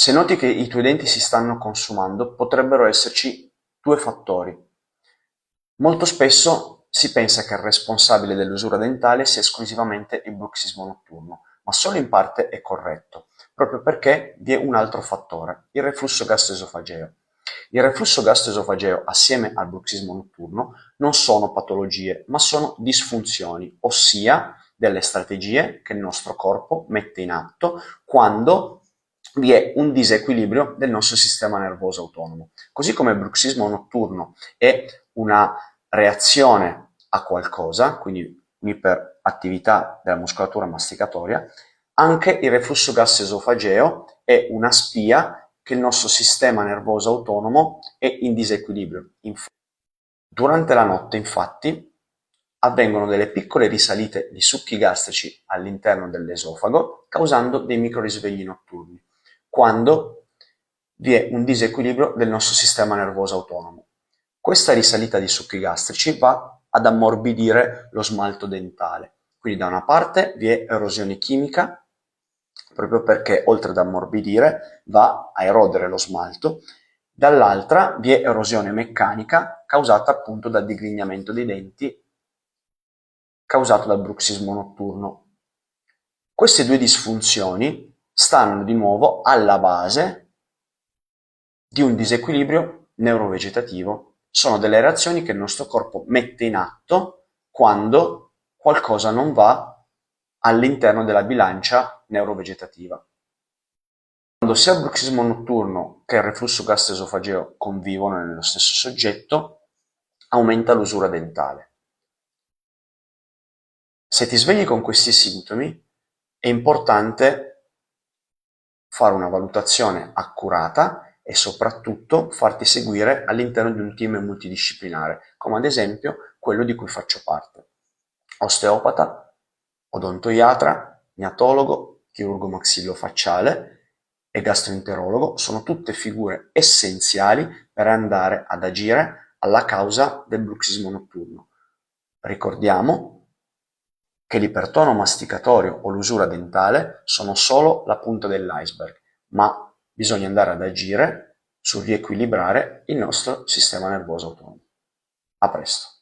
Se noti che i tuoi denti si stanno consumando, potrebbero esserci due fattori. Molto spesso si pensa che il responsabile dell'usura dentale sia esclusivamente il bruxismo notturno, ma solo in parte è corretto, proprio perché vi è un altro fattore, il reflusso gastroesofageo. Il reflusso gastroesofageo, assieme al bruxismo notturno, non sono patologie, ma sono disfunzioni, ossia delle strategie che il nostro corpo mette in atto quando vi è un disequilibrio del nostro sistema nervoso autonomo. Così come il bruxismo notturno è una reazione a qualcosa, quindi un'iperattività della muscolatura masticatoria, anche il reflusso gastroesofageo è una spia che il nostro sistema nervoso autonomo è in disequilibrio. Durante la notte, infatti, avvengono delle piccole risalite di succhi gastrici all'interno dell'esofago, causando dei microrisvegli notturni, quando vi è un disequilibrio del nostro sistema nervoso autonomo. Questa risalita di succhi gastrici va ad ammorbidire lo smalto dentale. Quindi da una parte vi è erosione chimica, proprio perché oltre ad ammorbidire va a erodere lo smalto, dall'altra vi è erosione meccanica causata appunto dal digrignamento dei denti causato dal bruxismo notturno. Queste due disfunzioni stanno di nuovo alla base di un disequilibrio neurovegetativo. Sono delle reazioni che il nostro corpo mette in atto quando qualcosa non va all'interno della bilancia neurovegetativa. Quando sia il bruxismo notturno che il reflusso gastroesofageo convivono nello stesso soggetto, aumenta l'usura dentale. Se ti svegli con questi sintomi, è importante fare una valutazione accurata e soprattutto farti seguire all'interno di un team multidisciplinare, come ad esempio quello di cui faccio parte. Osteopata, odontoiatra, gnatologo, chirurgo maxillofacciale e gastroenterologo sono tutte figure essenziali per andare ad agire alla causa del bruxismo notturno. Ricordiamo che l'ipertono masticatorio o l'usura dentale sono solo la punta dell'iceberg, ma bisogna andare ad agire sul riequilibrare il nostro sistema nervoso autonomo. A presto!